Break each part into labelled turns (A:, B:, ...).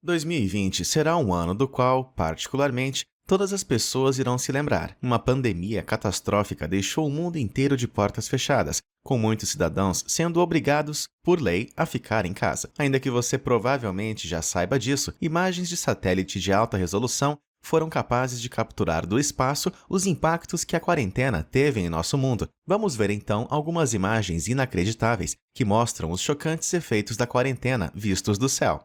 A: 2020 será um ano do qual, particularmente, todas as pessoas irão se lembrar. Uma pandemia catastrófica deixou o mundo inteiro de portas fechadas, com muitos cidadãos sendo obrigados, por lei, a ficar em casa. Ainda que você provavelmente já saiba disso, imagens de satélite de alta resolução foram capazes de capturar do espaço os impactos que a quarentena teve em nosso mundo. Vamos ver então algumas imagens inacreditáveis que mostram os chocantes efeitos da quarentena vistos do céu.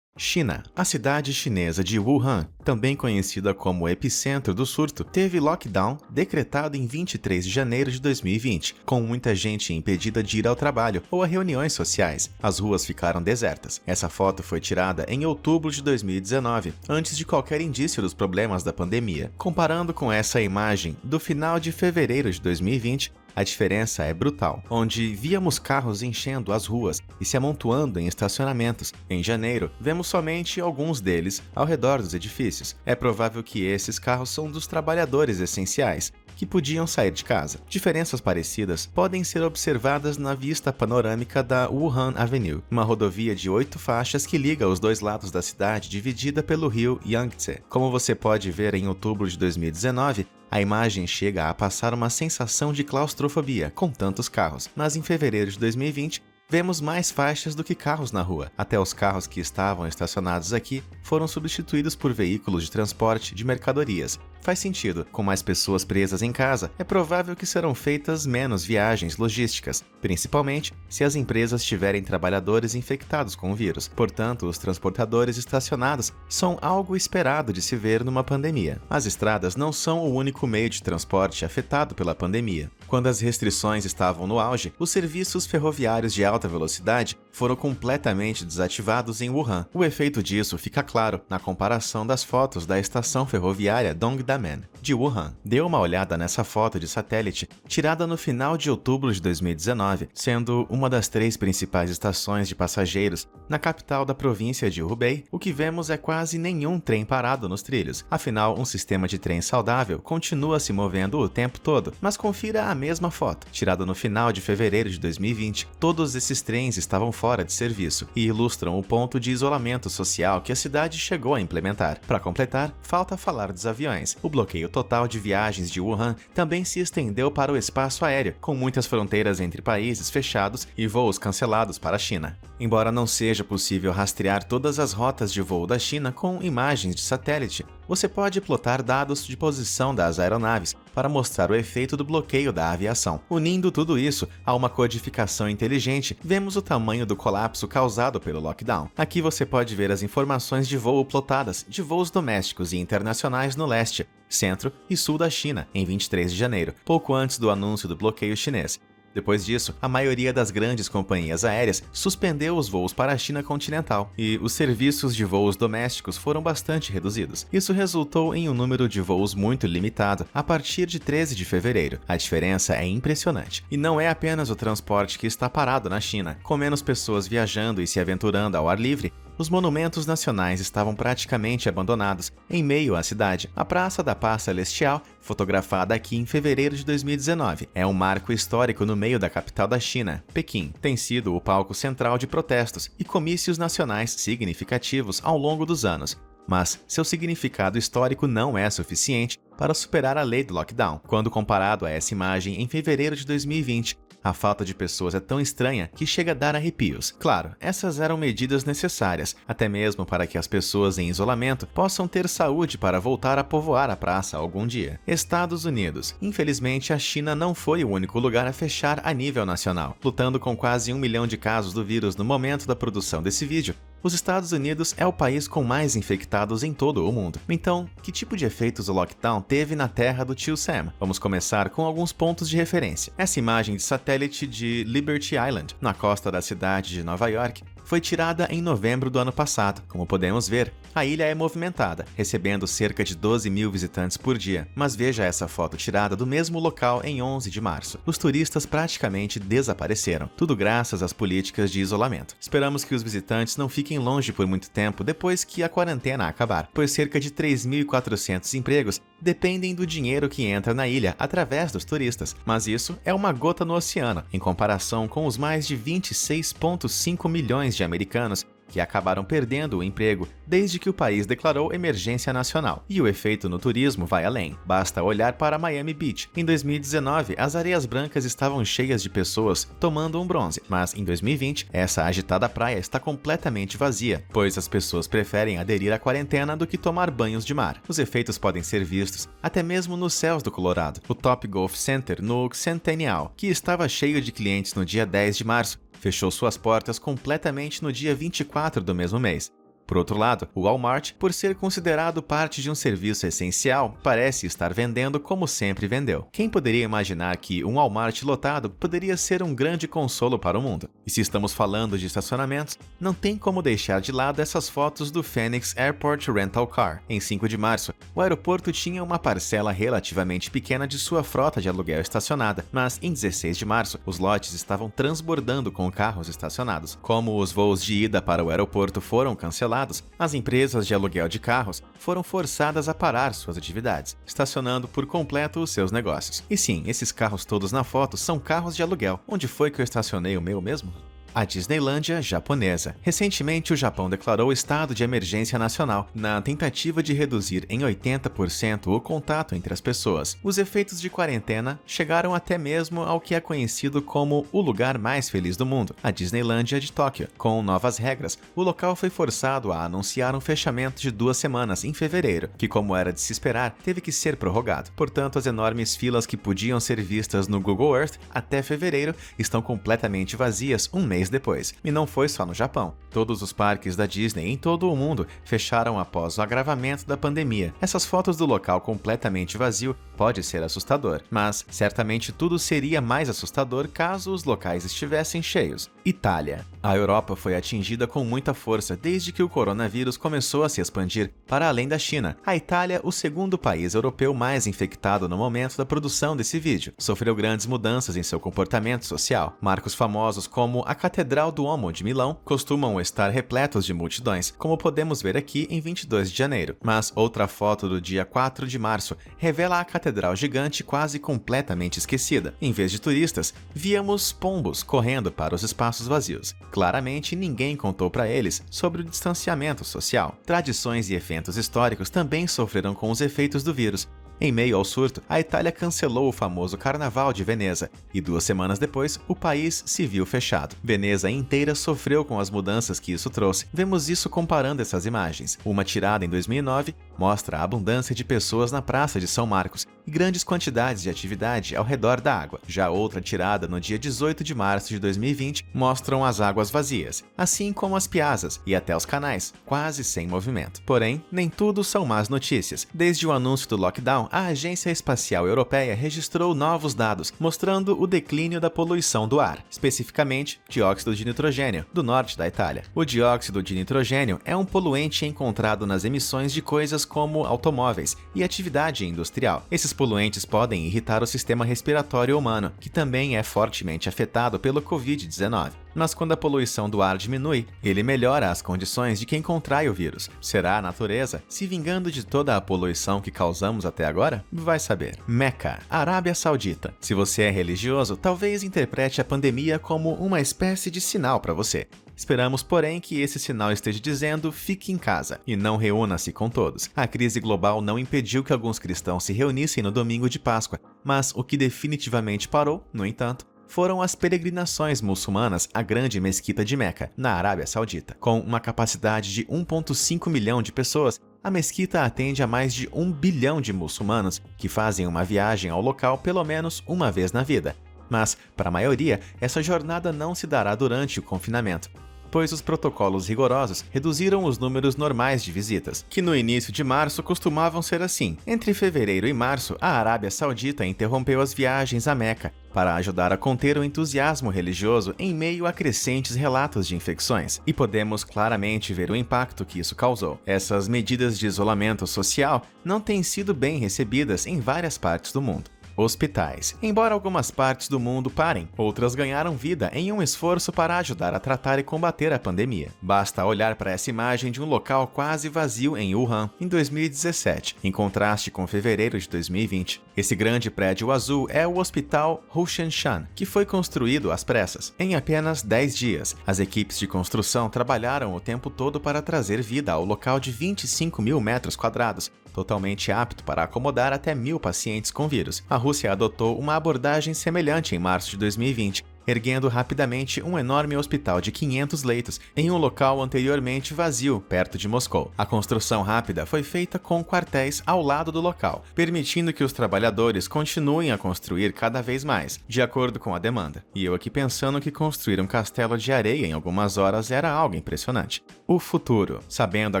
A: China. A cidade chinesa de Wuhan, também conhecida como epicentro do surto, teve lockdown decretado em 23 de janeiro de 2020, com muita gente impedida de ir ao trabalho ou a reuniões sociais. As ruas ficaram desertas. Essa foto foi tirada em outubro de 2019, antes de qualquer indício dos problemas da pandemia. Comparando com essa imagem do final de fevereiro de 2020, a diferença é brutal, onde víamos carros enchendo as ruas e se amontoando em estacionamentos. Em janeiro, vemos somente alguns deles ao redor dos edifícios. É provável que esses carros são dos trabalhadores essenciais, que podiam sair de casa. Diferenças parecidas podem ser observadas na vista panorâmica da Wuhan Avenue, uma rodovia de 8 faixas que liga os dois lados da cidade, dividida pelo rio Yangtze. Como você pode ver em outubro de 2019, a imagem chega a passar uma sensação de claustrofobia com tantos carros, mas em fevereiro de 2020, vemos mais faixas do que carros na rua. Até os carros que estavam estacionados aqui foram substituídos por veículos de transporte de mercadorias. Faz sentido, com mais pessoas presas em casa, é provável que serão feitas menos viagens logísticas, principalmente se as empresas tiverem trabalhadores infectados com o vírus. Portanto, os transportadores estacionados são algo esperado de se ver numa pandemia. As estradas não são o único meio de transporte afetado pela pandemia. Quando as restrições estavam no auge, os serviços ferroviários de alta velocidade foram completamente desativados em Wuhan. O efeito disso fica claro na comparação das fotos da estação ferroviária Dongdaemen, de Wuhan. Dê uma olhada nessa foto de satélite, tirada no final de outubro de 2019, sendo uma das 3 principais estações de passageiros na capital da província de Hubei. O que vemos é quase nenhum trem parado nos trilhos. Afinal, um sistema de trem saudável continua se movendo o tempo todo. Mas confira a mesma foto, tirada no final de fevereiro de 2020. Todos esses trens estavam fora de serviço e ilustram o ponto de isolamento social que a cidade chegou a implementar. Para completar, falta falar dos aviões. O bloqueio total de viagens de Wuhan também se estendeu para o espaço aéreo, com muitas fronteiras entre países fechados e voos cancelados para a China. Embora não seja possível rastrear todas as rotas de voo da China com imagens de satélite, você pode plotar dados de posição das aeronaves para mostrar o efeito do bloqueio da aviação. Unindo tudo isso a uma codificação inteligente, vemos o tamanho do colapso causado pelo lockdown. Aqui você pode ver as informações de voo plotadas de voos domésticos e internacionais no leste, centro e sul da China em 23 de janeiro, pouco antes do anúncio do bloqueio chinês. Depois disso, a maioria das grandes companhias aéreas suspendeu os voos para a China continental e os serviços de voos domésticos foram bastante reduzidos. Isso resultou em um número de voos muito limitado a partir de 13 de fevereiro. A diferença é impressionante. E não é apenas o transporte que está parado na China. Com menos pessoas viajando e se aventurando ao ar livre, os monumentos nacionais estavam praticamente abandonados em meio à cidade. A Praça da Paz Celestial, fotografada aqui em fevereiro de 2019, é um marco histórico no meio da capital da China, Pequim. Tem sido o palco central de protestos e comícios nacionais significativos ao longo dos anos. Mas seu significado histórico não é suficiente para superar a lei do lockdown. Quando comparado a essa imagem em fevereiro de 2020, a falta de pessoas é tão estranha que chega a dar arrepios. Claro, essas eram medidas necessárias, até mesmo para que as pessoas em isolamento possam ter saúde para voltar a povoar a praça algum dia. Estados Unidos. Infelizmente, a China não foi o único lugar a fechar a nível nacional. Lutando com quase 1 milhão de casos do vírus no momento da produção desse vídeo, os Estados Unidos é o país com mais infectados em todo o mundo. Então, que tipo de efeitos o lockdown teve na terra do tio Sam? Vamos começar com alguns pontos de referência. Essa imagem de satélite de Liberty Island, na costa da cidade de Nova York, foi tirada em novembro do ano passado. Como podemos ver, a ilha é movimentada, recebendo cerca de 12 mil visitantes por dia. Mas veja essa foto tirada do mesmo local em 11 de março. Os turistas praticamente desapareceram, tudo graças às políticas de isolamento. Esperamos que os visitantes não fiquem longe por muito tempo depois que a quarentena acabar, pois cerca de 3.400 empregos dependem do dinheiro que entra na ilha através dos turistas, mas isso é uma gota no oceano em comparação com os mais de 26,5 milhões de americanos que acabaram perdendo o emprego desde que o país declarou emergência nacional. E o efeito no turismo vai além. Basta olhar para Miami Beach. Em 2019, as areias brancas estavam cheias de pessoas tomando um bronze, mas em 2020, essa agitada praia está completamente vazia, pois as pessoas preferem aderir à quarentena do que tomar banhos de mar. Os efeitos podem ser vistos até mesmo nos céus do Colorado. O Top Golf Center no Centennial, que estava cheio de clientes no dia 10 de março, fechou suas portas completamente no dia 24 do mesmo mês. Por outro lado, o Walmart, por ser considerado parte de um serviço essencial, parece estar vendendo como sempre vendeu. Quem poderia imaginar que um Walmart lotado poderia ser um grande consolo para o mundo? E se estamos falando de estacionamentos, não tem como deixar de lado essas fotos do Phoenix Airport Rental Car. Em 5 de março, o aeroporto tinha uma parcela relativamente pequena de sua frota de aluguel estacionada, mas em 16 de março, os lotes estavam transbordando com carros estacionados. Como os voos de ida para o aeroporto foram cancelados, as empresas de aluguel de carros foram forçadas a parar suas atividades, estacionando por completo os seus negócios. E sim, esses carros todos na foto são carros de aluguel. Onde foi que eu estacionei o meu mesmo? A Disneylândia japonesa. Recentemente, o Japão declarou estado de emergência nacional, na tentativa de reduzir em 80% o contato entre as pessoas. Os efeitos de quarentena chegaram até mesmo ao que é conhecido como o lugar mais feliz do mundo, a Disneylândia de Tóquio. Com novas regras, o local foi forçado a anunciar um fechamento de 2 semanas em fevereiro, que, como era de se esperar, teve que ser prorrogado. Portanto, as enormes filas que podiam ser vistas no Google Earth até fevereiro estão completamente vazias um mês depois. E não foi só no Japão. Todos os parques da Disney em todo o mundo fecharam após o agravamento da pandemia. Essas fotos do local completamente vazio pode ser assustador, mas certamente tudo seria mais assustador caso os locais estivessem cheios. Itália. A Europa foi atingida com muita força desde que o coronavírus começou a se expandir para além da China. A Itália, o segundo país europeu mais infectado no momento da produção desse vídeo, sofreu grandes mudanças em seu comportamento social. Marcos famosos como a Catedral do Duomo de Milão costumam estar repletos de multidões, como podemos ver aqui em 22 de janeiro. Mas outra foto do dia 4 de março revela a catedral gigante quase completamente esquecida. Em vez de turistas, víamos pombos correndo para os espaços vazios. Claramente, ninguém contou para eles sobre o distanciamento social. Tradições e eventos históricos também sofreram com os efeitos do vírus. Em meio ao surto, a Itália cancelou o famoso Carnaval de Veneza e 2 semanas depois, o país se viu fechado. Veneza inteira sofreu com as mudanças que isso trouxe. Vemos isso comparando essas imagens. Uma tirada em 2009 mostra a abundância de pessoas na Praça de São Marcos e grandes quantidades de atividade ao redor da água. Já outra tirada no dia 18 de março de 2020 mostram as águas vazias, assim como as piazzas e até os canais, quase sem movimento. Porém, nem tudo são más notícias. Desde o anúncio do lockdown, a Agência Espacial Europeia registrou novos dados mostrando o declínio da poluição do ar, especificamente dióxido de nitrogênio, do norte da Itália. O dióxido de nitrogênio é um poluente encontrado nas emissões de coisas como automóveis e atividade industrial. Esses poluentes podem irritar o sistema respiratório humano, que também é fortemente afetado pelo Covid-19. Mas quando a poluição do ar diminui, ele melhora as condições de quem contrai o vírus. Será a natureza se vingando de toda a poluição que causamos até agora? Vai saber. Meca, Arábia Saudita. Se você é religioso, talvez interprete a pandemia como uma espécie de sinal para você. Esperamos, porém, que esse sinal esteja dizendo fique em casa e não reúna-se com todos. A crise global não impediu que alguns cristãos se reunissem no domingo de Páscoa, mas o que definitivamente parou, no entanto, foram as peregrinações muçulmanas à grande mesquita de Meca, na Arábia Saudita. Com uma capacidade de 1,5 milhão de pessoas, a mesquita atende a mais de 1 bilhão de muçulmanos que fazem uma viagem ao local pelo menos uma vez na vida. Mas, para a maioria, essa jornada não se dará durante o confinamento, pois os protocolos rigorosos reduziram os números normais de visitas, que no início de março costumavam ser assim. Entre fevereiro e março, a Arábia Saudita interrompeu as viagens a Meca para ajudar a conter o entusiasmo religioso em meio a crescentes relatos de infecções. E podemos claramente ver o impacto que isso causou. Essas medidas de isolamento social não têm sido bem recebidas em várias partes do mundo. Hospitais. Embora algumas partes do mundo parem, outras ganharam vida em um esforço para ajudar a tratar e combater a pandemia. Basta olhar para essa imagem de um local quase vazio em Wuhan, em 2017, em contraste com fevereiro de 2020. Esse grande prédio azul é o Hospital Hushenshan, que foi construído às pressas. Em apenas 10 dias, as equipes de construção trabalharam o tempo todo para trazer vida ao local de 25 mil metros quadrados, totalmente apto para acomodar até 1.000 pacientes com vírus. A Rússia adotou uma abordagem semelhante em março de 2020, erguendo rapidamente um enorme hospital de 500 leitos em um local anteriormente vazio, perto de Moscou. A construção rápida foi feita com quartéis ao lado do local, permitindo que os trabalhadores continuem a construir cada vez mais, de acordo com a demanda. E eu aqui pensando que construir um castelo de areia em algumas horas era algo impressionante. O futuro. Sabendo a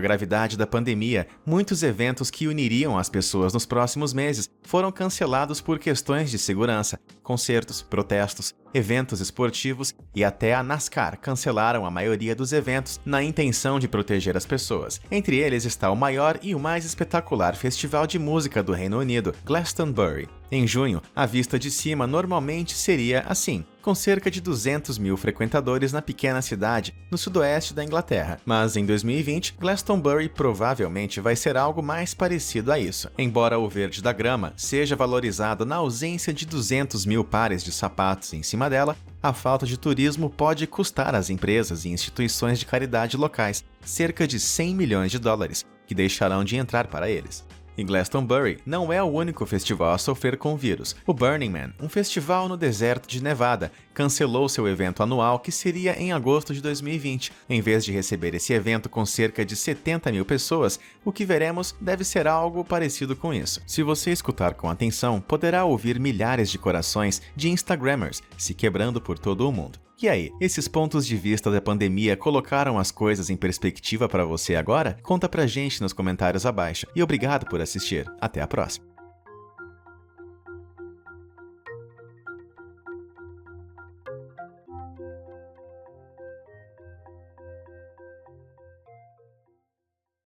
A: gravidade da pandemia, muitos eventos que uniriam as pessoas nos próximos meses foram cancelados por questões de segurança. Concertos, protestos, eventos esportivos e até a NASCAR cancelaram a maioria dos eventos na intenção de proteger as pessoas. Entre eles está o maior e o mais espetacular festival de música do Reino Unido, Glastonbury. Em junho, a vista de cima normalmente seria assim, com cerca de 200 mil frequentadores na pequena cidade, no sudoeste da Inglaterra. Mas em 2020, Glastonbury provavelmente vai ser algo mais parecido a isso. Embora o verde da grama seja valorizado na ausência de 200 mil pares de sapatos em cima dela, a falta de turismo pode custar às empresas e instituições de caridade locais cerca de 100 milhões de dólares, que deixarão de entrar para eles. E Glastonbury não é o único festival a sofrer com o vírus. O Burning Man, um festival no deserto de Nevada, cancelou seu evento anual que seria em agosto de 2020. Em vez de receber esse evento com cerca de 70 mil pessoas, o que veremos deve ser algo parecido com isso. Se você escutar com atenção, poderá ouvir milhares de corações de Instagrammers se quebrando por todo o mundo. E aí, esses pontos de vista da pandemia colocaram as coisas em perspectiva para você agora? Conta pra gente nos comentários abaixo. E obrigado por assistir. Até a próxima.